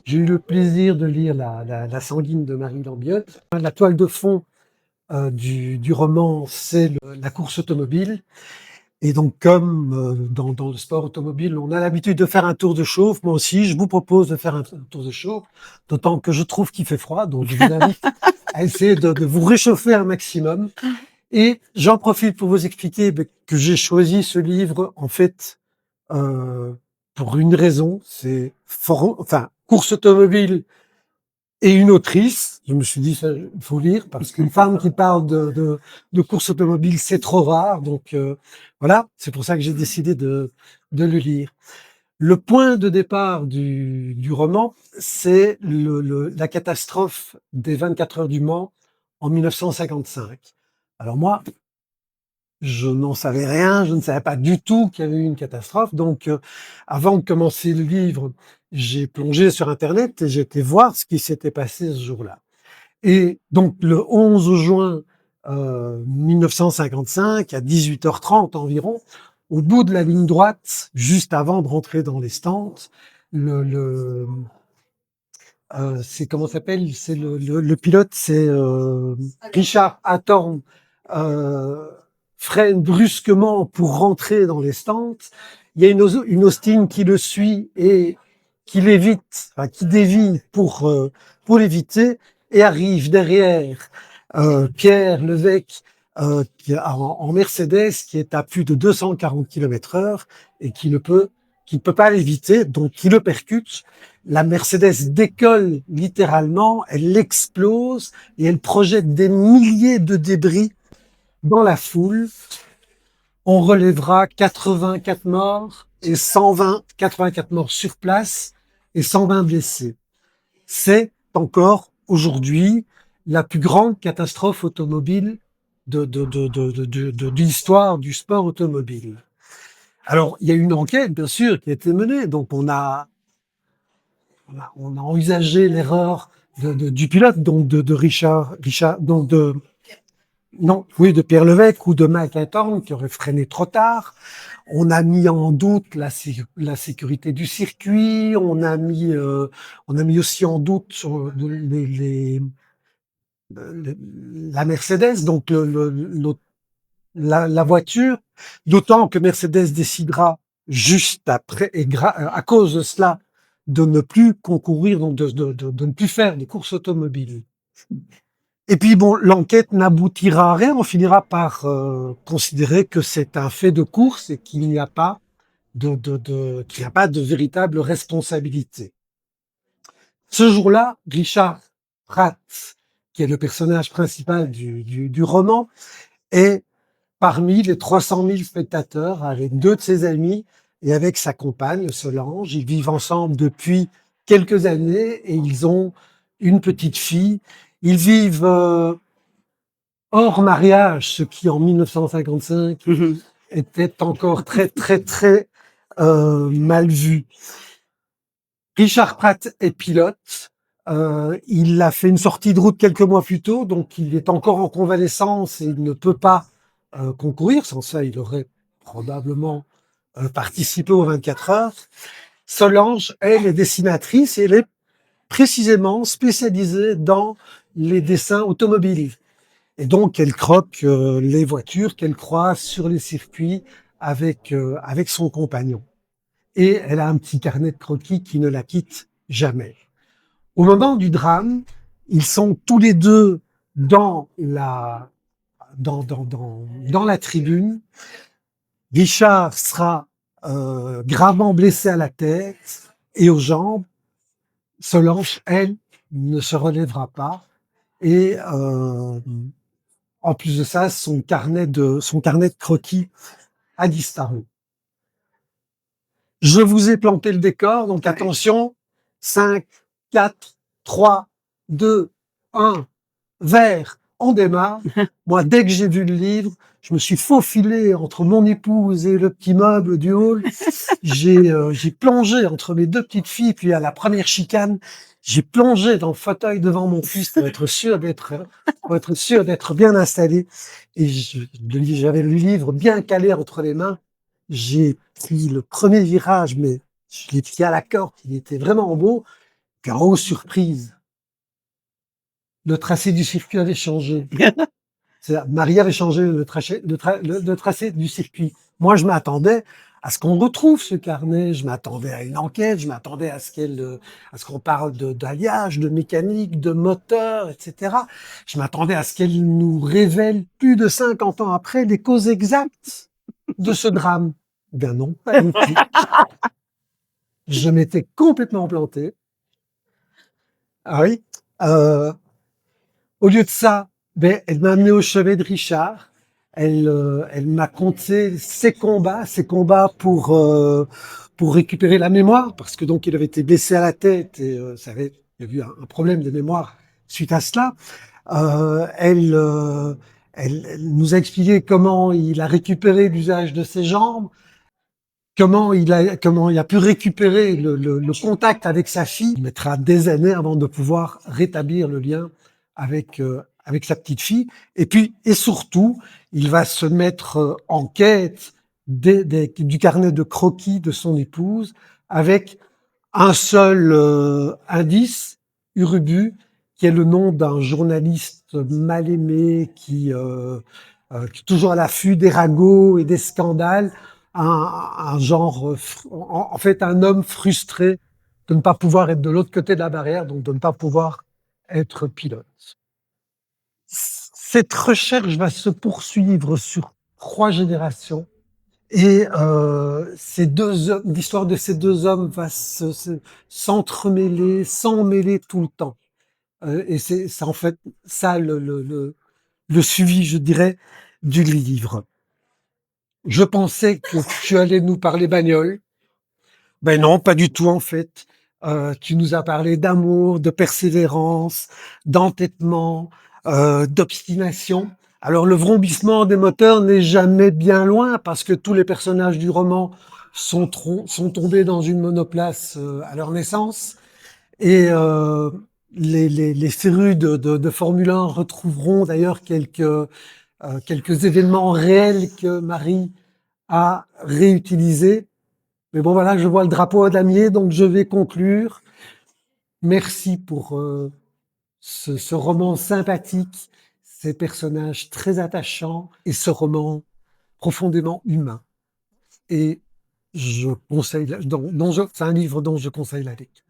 J'ai eu le plaisir de lire La Sanguine de Marie Lambiotte. La toile de fond du roman, c'est la course automobile. Et donc, comme dans le sport automobile, on a l'habitude de faire un tour de chauffe, moi aussi, je vous propose de faire un tour de chauffe, d'autant que je trouve qu'il fait froid, donc je vous invite à essayer de vous réchauffer un maximum. Et j'en profite pour vous expliquer que j'ai choisi ce livre, en fait, euh, pour une raison, c'est course automobile et une autrice. Je me suis dit, ça, il faut lire, parce qu'une femme qui parle de course automobile, c'est trop rare. Donc voilà, c'est pour ça que j'ai décidé de le lire. Le point de départ du roman, c'est la catastrophe des 24 heures du Mans en 1955. Alors moi, je n'en savais rien, je ne savais pas du tout qu'il y avait eu une catastrophe. Donc, avant de commencer le livre, j'ai plongé sur Internet et j'ai été voir ce qui s'était passé ce jour-là. Et donc, le 11 juin 1955, à 18h30 environ, au bout de la ligne droite, juste avant de rentrer dans les stands, le, le c'est comment ça s'appelle? C'est le pilote, c'est Richard Hathorn, euh, freine brusquement pour rentrer dans les stands. Il y a une Austin qui le suit et qui l'évite, enfin, qui dévie pour l'éviter, et arrive derrière Pierre Levesque en Mercedes, qui est à plus de 240 km/h et qui ne peut pas l'éviter, donc qui le percute. La Mercedes décolle littéralement, elle explose et elle projette des milliers de débris dans la foule. On relèvera 84 morts et 84 morts sur place et 120 blessés. C'est encore aujourd'hui la plus grande catastrophe automobile de l'histoire du sport automobile. Alors, il y a une enquête, bien sûr, qui a été menée. Donc, on a envisagé l'erreur du pilote, donc de Richard, donc non, oui, de Pierre Levesque ou de Mike Hathorn qui aurait freiné trop tard. On a mis en doute la sécurité du circuit. On a mis aussi en doute sur la Mercedes, donc la voiture. D'autant que Mercedes décidera juste après, à cause de cela, de ne plus concourir, donc de ne plus faire des courses automobiles. Et puis bon, l'enquête n'aboutira à rien, on finira par considérer que c'est un fait de course et qu'il n'y a pas qu'il n'y a pas de véritable responsabilité. Ce jour-là, Richard Pratt, qui est le personnage principal du roman, est parmi les 300 000 spectateurs avec deux de ses amis et avec sa compagne, Solange. Ils vivent ensemble depuis quelques années et ils ont une petite fille. Ils vivent hors mariage, ce qui en 1955 était encore très, très, très mal vu. Richard Pratt est pilote. Il a fait une sortie de route quelques mois plus tôt, donc il est encore en convalescence et il ne peut pas concourir. Sans ça, il aurait probablement participé aux 24 heures. Solange, elle, est dessinatrice et elle est précisément spécialisée dans les dessins automobiles. Et donc, elle croque les voitures qu'elle croise sur les circuits avec son compagnon. Et elle a un petit carnet de croquis qui ne la quitte jamais. Au moment du drame, ils sont tous les deux dans la tribune. Richard sera gravement blessé à la tête et aux jambes. Solange, elle, ne se relèvera pas. Et en plus de ça, son carnet de croquis a disparu. Je vous ai planté le décor, donc attention, 5, 4, 3, 2, 1, vert, on démarre. Moi, dès que j'ai vu le livre, je me suis faufilé entre mon épouse et le petit meuble du hall. J'ai plongé entre mes deux petites filles, puis à la première chicane, j'ai plongé dans le fauteuil devant mon fils pour être sûr d'être bien installé. Et j'avais le livre bien calé entre les mains. J'ai pris le premier virage, mais je l'ai pris à la corde. Il était vraiment beau. Grosse surprise, le tracé du circuit avait changé. C'est-à-dire, Marie avait changé le tracé du circuit. Moi, je m'attendais à ce qu'on retrouve ce carnet, je m'attendais à une enquête, je m'attendais à ce qu'on parle d'alliage, de mécanique, de moteur, etc. Je m'attendais à ce qu'elle nous révèle plus de 50 ans après les causes exactes de ce drame. Ben non, pas du tout. Je m'étais complètement planté. Ah oui. Euh, Au lieu de ça, ben, elle m'a amené au chevet de Richard. Elle m'a conté ses combats pour récupérer la mémoire, parce que donc il avait été blessé à la tête et il y a eu un problème de mémoire suite à cela. Euh, elle, euh, elle nous a expliqué comment il a récupéré l'usage de ses jambes, comment il a pu récupérer le contact avec sa fille. Il mettra des années avant de pouvoir rétablir le lien avec sa petite fille. Et puis, et surtout, il va se mettre en quête du carnet de croquis de son épouse avec un seul indice, Urubu, qui est le nom d'un journaliste mal aimé qui est toujours à l'affût des ragots et des scandales, un genre, en fait, un homme frustré de ne pas pouvoir être de l'autre côté de la barrière, donc de ne pas pouvoir être pilote. Cette recherche va se poursuivre sur 3 générations et l'histoire de ces 2 hommes va s'entremêler, s'emmêler tout le temps. Et c'est en fait ça le suivi, je dirais, du livre. Je pensais que tu allais nous parler bagnole. Ben non, pas du tout en fait. Tu nous as parlé d'amour, de persévérance, d'entêtement, d'obstination. Alors le vrombissement des moteurs n'est jamais bien loin parce que tous les personnages du roman sont tombés dans une monoplace à leur naissance et les férus de Formule 1 retrouveront d'ailleurs quelques événements réels que Marie a réutilisés. Mais bon, voilà, je vois le drapeau à damier, donc je vais conclure. Merci pour ce roman sympathique, ces personnages très attachants et ce roman profondément humain. Et je conseille, c'est un livre dont je conseille la lecture.